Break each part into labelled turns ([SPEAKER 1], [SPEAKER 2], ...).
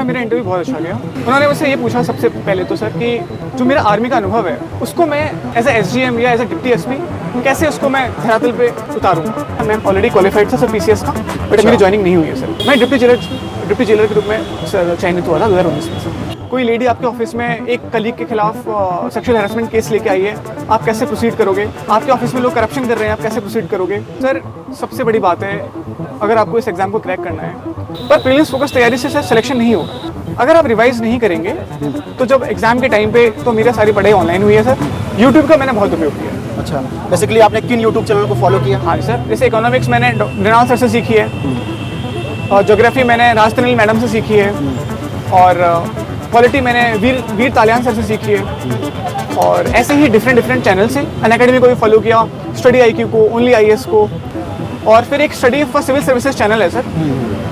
[SPEAKER 1] Sir मेरा interview बहुत अच्छा गया। उन्होंने मुझसे ये पूछा सबसे पहले तो सर कि जो मेरा आर्मी का अनुभव है उसको मैं एज ए SGM या एज ए डिप्टी SP कैसे उसको मैं धरातल पे उतारूंगा। मैं ऑलरेडी क्वालिफाइड था सर PCS का, बट मेरी ज्वाइनिंग नहीं हुई है सर। मैं डिप्टी जेलर के रूप में चयनित हुआ था 2019 में सर। कोई लेडी आपके ऑफिस में एक कलीग के खिलाफ सेक्सुअल हैरेसमेंट केस लेके आई है, आप कैसे प्रोसीड करोगे? आपके ऑफिस में लोग करप्शन कर रहे हैं, आप कैसे प्रोसीड करोगे? सर सबसे बड़ी बात है, अगर आपको इस एग्जाम को क्रैक करना है पर प्रीलिम्स फोकस तैयारी से सर सिलेक्शन नहीं होगा। अगर आप रिवाइज नहीं करेंगे तो जब एग्जाम के टाइम पे, तो मेरा सारी पढ़ाई ऑनलाइन हुई है सर। यूट्यूब का मैंने बहुत उपयोग किया।
[SPEAKER 2] अच्छा, बेसिकली आपने किन यूट्यूब चैनल को फॉलो किया?
[SPEAKER 1] हाँ सर, जैसे इकोनॉमिक्स मैंने मृणाल सर से सीखी है, और ज्योग्राफी मैंने राजतनिल मैडम से सीखी है, और पॉलिटी मैंने वीर तालियान सर से सीखी है। और ऐसे ही डिफरेंट चैनल से अनअकैडमी को भी फॉलो किया, स्टडी IQ को, ओनली IAS को, और फिर एक study for civil services channel है सर,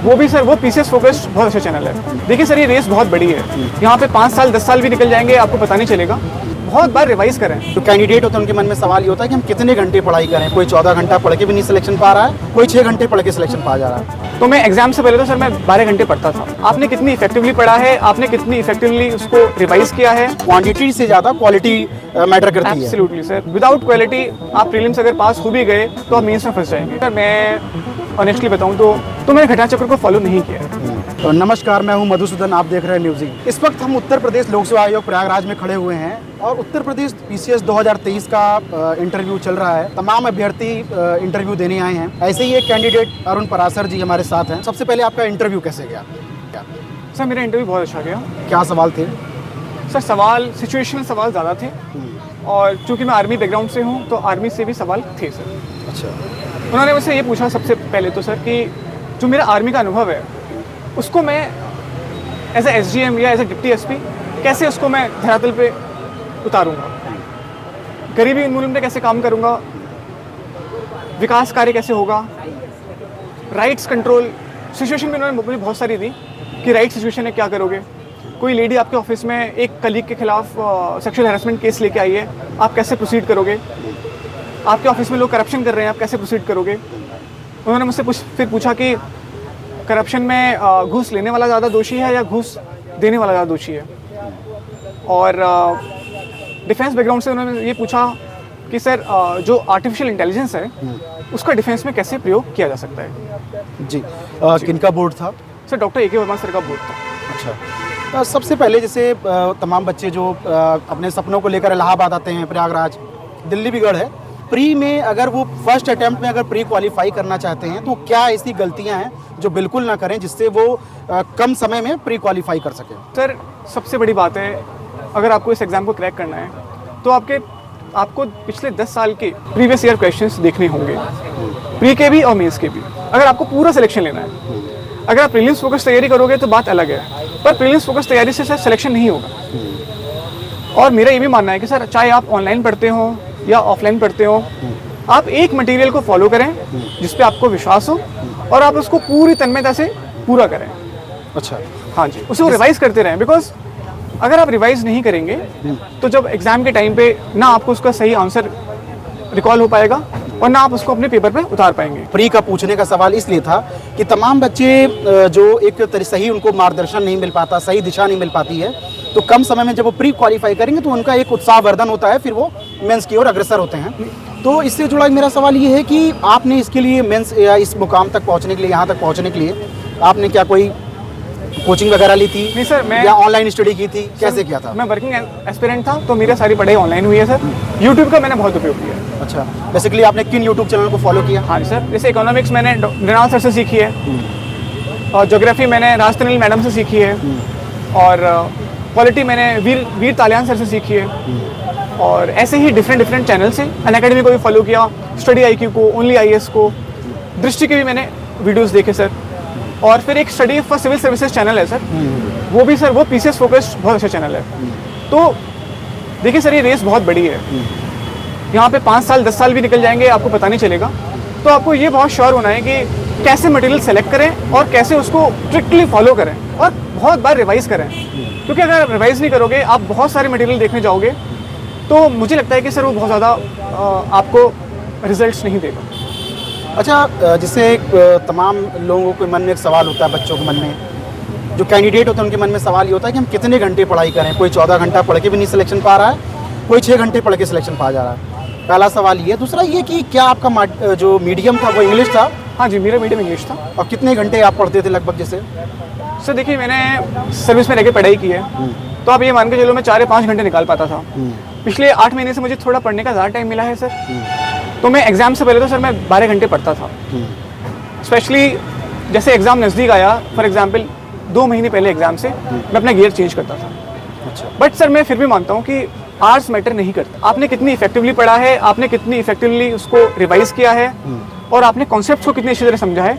[SPEAKER 1] वो भी सर वो PCS फोकस्ड बहुत अच्छा चैनल है। देखिए सर ये रेस बहुत बड़ी है, यहाँ पे 5 साल 10 साल भी निकल जाएंगे, आपको पता नहीं चलेगा। बहुत बार रिवाइज करें।
[SPEAKER 2] तो कैंडिडेट होता है उनके मन में सवाल ये होता है कि हम कितने घंटे पढ़ाई करें। कोई 14 घंटा पढ़ के भी नहीं सिलेक्शन पा रहा है, कोई 6 घंटे पढ़ के सिलेक्शन पा जा रहा है।
[SPEAKER 1] तो मैं एग्जाम से पहले तो सर मैं 12 घंटे पढ़ता था। आपने कितनी इफेक्टिवली पढ़ा है, आपने कितनी इफेक्टिवली उसको रिवाइज किया है।
[SPEAKER 2] क्वांटिटी से ज़्यादा क्वालिटी मैटर करती है।
[SPEAKER 1] एब्सोल्युटली सर, विदाउट क्वालिटी आप प्रीलिम्स अगर पास हो भी गए तो आप मेंस में फंस जाएंगे। सर मैं ऑनेस्टली बताऊं तो मैंने घटना चक्र को फॉलो नहीं किया।
[SPEAKER 2] तो नमस्कार, मैं हूं मधुसूदन, आप देख रहे हैं न्यूज़िंग। इस वक्त हम उत्तर प्रदेश लोक सेवा आयोग प्रयागराज में खड़े हुए हैं और उत्तर प्रदेश PCS 2023 का इंटरव्यू चल रहा है। तमाम अभ्यर्थी इंटरव्यू देने आए हैं। ऐसे ही एक कैंडिडेट अरुण परासर जी हमारे साथ हैं। सबसे पहले आपका इंटरव्यू कैसे गया?
[SPEAKER 1] सर मेरा इंटरव्यू बहुत अच्छा गया।
[SPEAKER 2] क्या सवाल थे?
[SPEAKER 1] सर सवाल सिचुएशनल सवाल ज़्यादा थे, और चूंकि मैं आर्मी बैकग्राउंड से हूँ तो आर्मी से भी सवाल थे सर।
[SPEAKER 2] अच्छा,
[SPEAKER 1] उन्होंने मुझसे ये पूछा सबसे पहले तो सर कि जो मेरा आर्मी का अनुभव है उसको मैं एज ए SGM या एज ए डिप्टी SP कैसे उसको मैं धरातल पे उतारूंगा। गरीबी उन्मूलन पे कैसे काम करूंगा, विकास कार्य कैसे होगा, राइट्स कंट्रोल सिचुएशन भी उन्होंने मुझे बहुत सारी दी कि राइट सिचुएशन है क्या करोगे। कोई लेडी आपके ऑफिस में एक कलीग के खिलाफ सेक्सुअल हैरेसमेंट केस लेके आई है, आप कैसे प्रोसीड करोगे। आपके ऑफिस में लोग करप्शन कर रहे हैं, आप कैसे प्रोसीड करोगे। उन्होंने मुझसे फिर पूछा कि करप्शन में घूस लेने वाला ज़्यादा दोषी है या घूस देने वाला ज़्यादा दोषी है। और डिफेंस बैकग्राउंड से उन्होंने ये पूछा कि सर जो आर्टिफिशियल इंटेलिजेंस है उसका डिफेंस में कैसे प्रयोग किया जा सकता है।
[SPEAKER 2] जी, किनका बोर्ड था?
[SPEAKER 1] Sir doctor AK Verma sir का बोर्ड था।
[SPEAKER 2] अच्छा, सबसे पहले जैसे तमाम बच्चे जो अपने सपनों को लेकर इलाहाबाद आते हैं, प्रयागराज, दिल्ली भी गढ़ है, प्री में अगर वो फर्स्ट अटेम्प्ट में अगर प्री क्वालिफाई करना चाहते हैं तो क्या ऐसी गलतियां हैं जो बिल्कुल ना करें जिससे वो कम समय में प्री क्वालिफाई कर सकें?
[SPEAKER 1] सर सबसे बड़ी बात है, अगर आपको इस एग्ज़ाम को क्रैक करना है तो आपको पिछले 10 साल के प्रीवियस ईयर क्वेश्चंस देखने होंगे, प्री के भी और मेंस के भी, अगर आपको पूरा सिलेक्शन लेना है। अगर आप प्रीलिम्स फोकस तैयारी करोगे तो बात अलग है, पर प्रीलिम्स फोकस तैयारी से सर सिलेक्शन नहीं होगा। और मेरा ये भी मानना है कि सर चाहे आप ऑनलाइन पढ़ते हो या ऑफलाइन पढ़ते हो, आप एक मटेरियल को फॉलो करें जिस पे आपको विश्वास हो और आप उसको पूरी तन्मयता से पूरा करें।
[SPEAKER 2] अच्छा,
[SPEAKER 1] हाँ जी, उसे रिवाइज करते रहें, बिकॉज अगर आप रिवाइज नहीं करेंगे तो जब एग्जाम के टाइम पे ना आपको उसका सही आंसर रिकॉल हो पाएगा और ना आप उसको अपने पेपर पे उतार पाएंगे।
[SPEAKER 2] प्री का पूछने का सवाल इसलिए था कि तमाम बच्चे जो एक सही उनको मार्गदर्शन नहीं मिल पाता, सही दिशा नहीं मिल पाती है, तो कम समय में जब वो प्री क्वालिफाई करेंगे तो उनका एक उत्साहवर्धन होता है, फिर वो मेंस की ओर अग्रसर होते हैं। तो इससे जुड़ा मेरा सवाल ये है कि आपने इसके लिए मेंस या इस मुकाम तक पहुंचने के लिए, यहाँ तक पहुंचने के लिए आपने क्या कोई कोचिंग वगैरह ली थी?
[SPEAKER 1] नहीं सर, मैं
[SPEAKER 2] या ऑनलाइन स्टडी की थी, कैसे किया था?
[SPEAKER 1] मैं वर्किंग एस्पिरेंट था तो मेरी सारी पढ़ाई ऑनलाइन हुई है सर। यूट्यूब का मैंने बहुत उपयोग किया।
[SPEAKER 2] अच्छा, बेसिकली आपने किन यूट्यूब चैनल को फॉलो किया?
[SPEAKER 1] हाँ सर, जैसे इकोनॉमिक्स मैंने मृणाल सर से सीखी है, और ज्योग्राफी मैंने राजतनिल मैडम से सीखी है, और पॉलिटी मैंने वीर तालियान सर से सीखी है। और ऐसे ही डिफरेंट चैनल से अनअकैडमी को भी फॉलो किया, स्टडी IQ को, ओनली IAS को, दृष्टि के भी मैंने वीडियोस देखे सर। और फिर एक study for civil services channel है सर, वो भी सर वो PCS फोकस्ड बहुत अच्छा चैनल है। तो देखिए सर ये रेस बहुत बड़ी है, यहाँ पे 5 साल 10 साल भी निकल जाएंगे, आपको पता नहीं चलेगा। तो आपको ये बहुत श्योर होना है कि कैसे मटेरियल सेलेक्ट करें और कैसे उसको स्ट्रिक्टली फॉलो करें और बहुत बार रिवाइज करें, क्योंकि अगर आप रिवाइज नहीं करोगे, आप बहुत सारे मटेरियल देखने जाओगे तो मुझे लगता है कि सर वो बहुत ज़्यादा आपको रिजल्ट्स नहीं देगा।
[SPEAKER 2] अच्छा, जिससे तमाम लोगों के मन में एक सवाल होता है, बच्चों के मन में जो कैंडिडेट होते हैं उनके मन में सवाल ये होता है कि हम कितने घंटे पढ़ाई करें। कोई 14 घंटा पढ़ के भी नहीं सिलेक्शन पा रहा है, कोई 6 घंटे पढ़ के सिलेक्शन पा जा रहा है। पहला सवाल ये। दूसरा ये कि क्या आपका जो मीडियम था वो इंग्लिश था?
[SPEAKER 1] हाँ जी, मेरा मीडियम इंग्लिश था।
[SPEAKER 2] और कितने घंटे आप पढ़ते थे लगभग जैसे?
[SPEAKER 1] सर देखिए, मैंने सर्विस में रह के पढ़ाई की है, तो आप ये मान के चलो मैं 4 या 5 घंटे निकाल पाता था। पिछले 8 महीने से मुझे थोड़ा पढ़ने का ज़्यादा टाइम मिला है सर। तो मैं एग्ज़ाम से पहले तो सर मैं 12 घंटे पढ़ता था। स्पेशली जैसे एग्ज़ाम नज़दीक आया, फॉर एग्जांपल 2 महीने पहले एग्ज़ाम से मैं अपना गियर चेंज करता था।
[SPEAKER 2] अच्छा।
[SPEAKER 1] बट सर मैं फिर भी मानता हूँ कि आर्ट्स मैटर नहीं करता। आपने कितनी इफेक्टिवली पढ़ा है, आपने कितनी इफेक्टिवली उसको रिवाइज किया है, और आपने कॉन्सेप्ट को कितनी अच्छी तरह समझा है,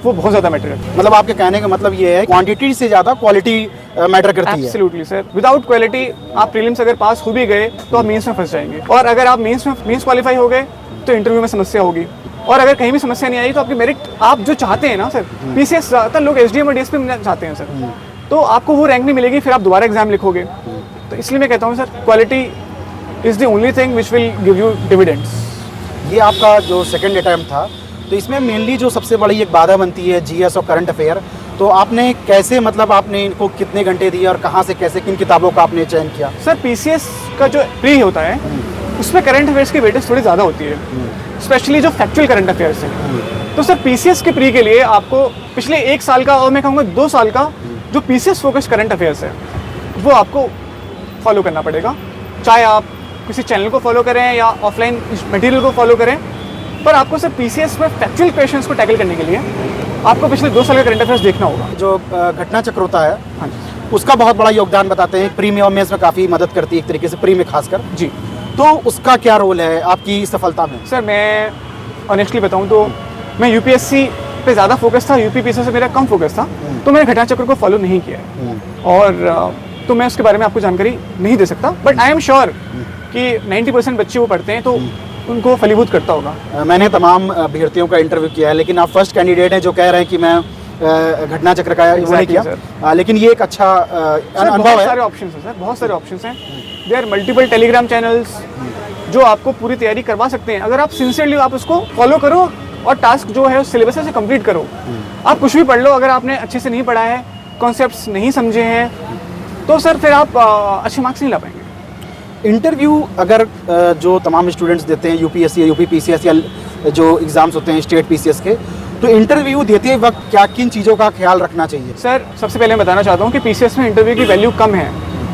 [SPEAKER 1] वो बहुत ज़्यादा मैटर करता है।
[SPEAKER 2] मतलब आपके कहने का मतलब ये है क्वांटिटी से ज़्यादा क्वालिटी मैटर करती है।
[SPEAKER 1] एब्सोल्युटली सर, विदाउट क्वालिटी आप प्रीलिम्स अगर पास हो भी गए तो आप मेंस में फंस जाएंगे, और अगर आप मेंस क्वालिफाई हो गए तो इंटरव्यू में समस्या होगी, और अगर कहीं भी समस्या नहीं आई तो आपकी मेरिट आप जो चाहते हैं ना सर, पीसीएस ज़्यादातर लोग एसडीएम और डीएसपी में चाहते हैं सर, तो आपको वो रैंक नहीं मिलेगी, फिर आप दोबारा एग्जाम लिखोगे। तो इसलिए मैं कहता हूँ sir, quality is the only thing which will give you dividends.
[SPEAKER 2] ये आपका जो सेकंड अटैम्प्ट था, तो इसमें मेनली जो सबसे बड़ी एक बाधा बनती है जीएस और करंट अफेयर, तो आपने कैसे, मतलब आपने इनको कितने घंटे दिए और कहाँ से कैसे, किन किताबों का आपने चयन किया?
[SPEAKER 1] सर पीसीएस का जो प्री होता है उसमें करंट अफेयर्स की वेटेज थोड़ी ज़्यादा होती है, स्पेशली जो फैक्चुअल करंट अफेयर्स हैं। तो सर पीसीएस के प्री के लिए आपको पिछले 1 साल का और मैं कहूँगा 2 साल का जो पीसीएस फोकस करंट अफेयर्स है वो आपको फॉलो करना पड़ेगा, चाहे आप किसी चैनल को फॉलो करें या ऑफलाइन मटेरियल को फॉलो करें। पर आपको सर पीसीएस में फैक्चुअल क्वेश्चंस को टैकल करने के लिए आपको पिछले 2 साल का करंट अफेयर्स देखना होगा।
[SPEAKER 2] जो घटना चक्र होता है,
[SPEAKER 1] हाँ जी,
[SPEAKER 2] उसका बहुत बड़ा योगदान बताते हैं, प्री में और मेंस में काफ़ी मदद करती है एक तरीके से, प्री में खासकर।
[SPEAKER 1] जी।
[SPEAKER 2] तो उसका क्या रोल है आपकी सफलता में?
[SPEAKER 1] सर मैं ऑनेस्टली बताऊं तो मैं यूपीएससी पे ज़्यादा फोकस था, यूपी पीसीएस से मेरा कम फोकस था, तो मैंने घटना चक्र को फॉलो नहीं किया है, और तो मैं उसके बारे में आपको जानकारी नहीं दे सकता। बट आई एम श्योर कि 90% बच्चे वो पढ़ते हैं तो उनको फलीभूत करता होगा।
[SPEAKER 2] मैंने तमाम अभ्यर्थियों का इंटरव्यू किया है, लेकिन आप फर्स्ट कैंडिडेट हैं जो कह रहे हैं कि मैं घटना चक्र का वो नहीं किया, लेकिन ये एक अच्छा अनुभव
[SPEAKER 1] बहुत
[SPEAKER 2] है।
[SPEAKER 1] सारे ऑप्शंस हैं सर, बहुत सारे ऑप्शंस हैं। देयर मल्टीपल टेलीग्राम चैनल्स जो आपको पूरी तैयारी करवा सकते हैं, अगर आप सिंसियरली आप उसको फॉलो करो और टास्क जो है उस सिलेबस से कंप्लीट करो। आप कुछ भी पढ़ लो, अगर आपने अच्छे से नहीं पढ़ा है, कॉन्सेप्ट्स नहीं समझे हैं, तो सर फिर आप अच्छे मार्क्स नहीं ला पाएंगे।
[SPEAKER 2] इंटरव्यू अगर जो तमाम स्टूडेंट्स देते हैं यूपीएससी या यूपी पीसीएस या जो एग्ज़ाम्स होते हैं स्टेट पीसीएस के, तो इंटरव्यू देते वक्त क्या किन चीज़ों का ख्याल रखना चाहिए?
[SPEAKER 1] सर सबसे पहले मैं बताना चाहता हूँ कि पीसीएस में इंटरव्यू की वैल्यू कम है,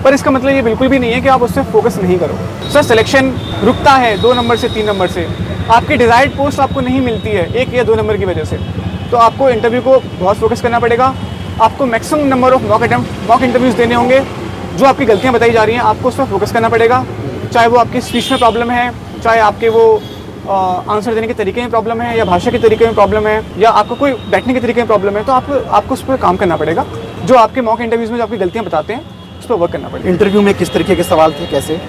[SPEAKER 1] पर इसका मतलब ये बिल्कुल भी नहीं है कि आप उस पर फोकस नहीं करो। सर सिलेक्शन रुकता है 2 नंबर से 3 नंबर से, आपकी डिज़ायर्ड पोस्ट आपको नहीं मिलती है 1 या 2 नंबर की वजह से, तो आपको इंटरव्यू को बहुत फोकस करना पड़ेगा। आपको maximum number of mock interviews देने होंगे। जो आपकी गलतियाँ बताई जा रही हैं आपको उस पर फोकस करना पड़ेगा, चाहे वो आपकी स्पीच में प्रॉब्लम है, चाहे आपके वो आंसर देने के तरीके में प्रॉब्लम है, या भाषा के तरीके में प्रॉब्लम है, या आपको कोई बैठने के तरीके में प्रॉब्लम है, तो आपको उस पर काम करना पड़ेगा। जो आपके मॉक इंटरव्यूज़ में जो आपकी गलतियाँ बताते हैं उस पर वर्क करना पड़ेगा।
[SPEAKER 2] इंटरव्यू में किस तरीके के सवाल थे, कैसे?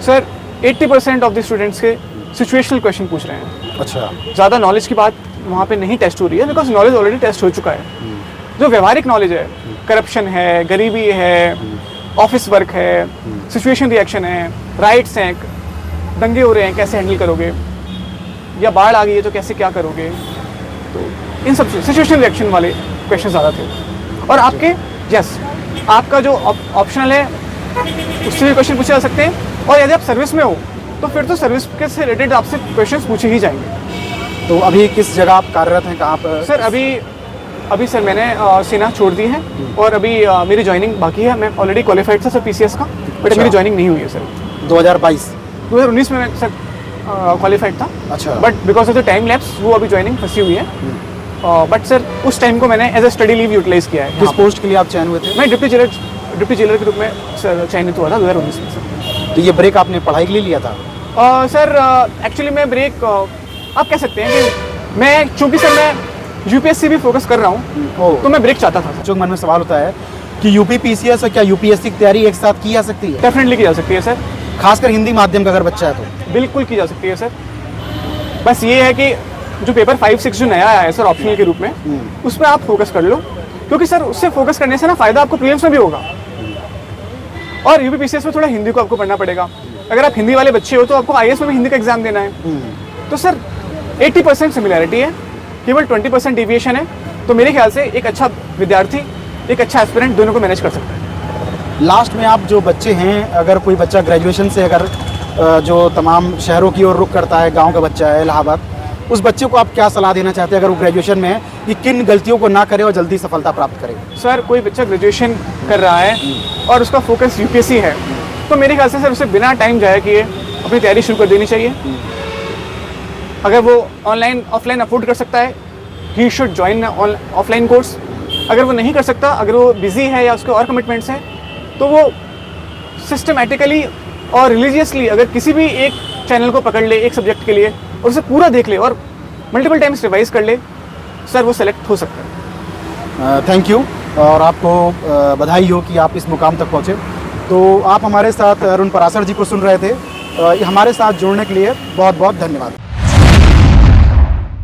[SPEAKER 1] सर 80% ऑफ द स्टूडेंट्स के सिचुएशनल क्वेश्चन पूछ रहे हैं।
[SPEAKER 2] अच्छा।
[SPEAKER 1] ज़्यादा नॉलेज की बात वहाँ पे नहीं टेस्ट हो रही है, बिकॉज नॉलेज ऑलरेडी टेस्ट हो चुका है। जो व्यवहारिक नॉलेज है, करप्शन है, गरीबी है, ऑफिस वर्क है, सिचुएशन रिएक्शन है, राइट्स हैं, दंगे हो रहे हैं कैसे हैंडल करोगे, या बाढ़ आ गई है तो कैसे क्या करोगे, तो इन सब सिचुएशन रिएक्शन वाले क्वेश्चन ज़्यादा थे। और आपके आपका जो ऑप्शनल है उससे भी क्वेश्चन पूछे जा सकते हैं, और यदि आप सर्विस में हो तो फिर तो सर्विस के से रिलेटेड आपसे क्वेश्चन पूछे ही जाएंगे।
[SPEAKER 2] तो अभी किस जगह आप कार्यरत हैं, कहाँ पर?
[SPEAKER 1] सर अभी सर मैंने सेना छोड़ दी है, और अभी मेरी ज्वाइनिंग बाकी है। मैं ऑलरेडी क्वालिफाइड था सर पीसीएस का, बट मेरी ज्वाइनिंग नहीं हुई है सर।
[SPEAKER 2] 2019
[SPEAKER 1] में मैं सर क्वालिफाइड था।
[SPEAKER 2] अच्छा।
[SPEAKER 1] But because of the time lapse वो अभी ज्वाइनिंग फंसी हुई है। बट सर उस टाइम को मैंने as a study leave utilise किया है।
[SPEAKER 2] किस पोस्ट के लिए आप चयन हुए थे?
[SPEAKER 1] मैं डिप्टी जेलर के रूप में सर चयनित हुआ था 2019 में सर।
[SPEAKER 2] तो ये ब्रेक आपने पढ़ाई के लिए लिया था?
[SPEAKER 1] सर एक्चुअली मैं ब्रेक आप कह सकते हैं कि मैं, चूँकि सर मैं यूपीएससी भी फोकस कर रहा हूँ, तो मैं ब्रेक चाहता था।
[SPEAKER 2] जो मन में सवाल होता है कि यूपी पीसीएस और क्या यूपीएससी की तैयारी एक साथ की जा सकती है?
[SPEAKER 1] डेफिनेटली की जा सकती है सर,
[SPEAKER 2] खासकर हिंदी माध्यम का अगर बच्चा है तो।
[SPEAKER 1] बिल्कुल की जा सकती है सर। बस ये है कि जो पेपर 5-6 जो नया आया है सर ऑप्शनल के रूप में, उस पर आप फोकस कर लो, क्योंकि सर उससे फोकस करने से ना फ़ायदा आपको प्रीलिम्स में भी होगा। और यूपी पीसीएस में थोड़ा हिंदी को आपको पढ़ना पड़ेगा। अगर आप हिंदी वाले बच्चे हो तो आपको आईएएस में भी हिंदी का एग्जाम देना है। तो सर 80% सिमिलैरिटी है, केवल 20% डिविएशन है। तो मेरे ख्याल से एक अच्छा विद्यार्थी एक अच्छा एस्पिरेंट दोनों को मैनेज कर सकता है।
[SPEAKER 2] लास्ट में आप जो बच्चे हैं, अगर कोई बच्चा ग्रेजुएशन से अगर जो तमाम शहरों की ओर रुख करता है, गांव का बच्चा है इलाहाबाद, उस बच्चे को आप क्या सलाह देना चाहते हैं अगर वो ग्रेजुएशन में है, कि किन गलतियों को ना करे और जल्दी सफलता प्राप्त करे?
[SPEAKER 1] सर कोई बच्चा ग्रेजुएशन कर रहा है और उसका फोकस यूपीएससी है, तो मेरे ख्याल से सर उसे बिना टाइम जाया किए अपनी तैयारी शुरू कर देनी चाहिए। अगर वो ऑनलाइन ऑफलाइन अफोर्ड कर सकता है, he should join offline course. अगर वो नहीं कर सकता, अगर वो बिजी है या उसके और कमिटमेंट्स हैं, तो वो सिस्टमेटिकली और रिलीजियसली अगर किसी भी एक चैनल को पकड़ ले एक सब्जेक्ट के लिए और उसे पूरा देख ले और मल्टीपल टाइम्स रिवाइज कर ले, सर वो सेलेक्ट हो सकता है।
[SPEAKER 2] थैंक यू, और आपको बधाई हो कि आप इस मुकाम तक पहुँचे। तो आप हमारे साथ अरुण पराशर जी को सुन रहे थे। हमारे साथ जुड़ने के लिए बहुत बहुत धन्यवाद।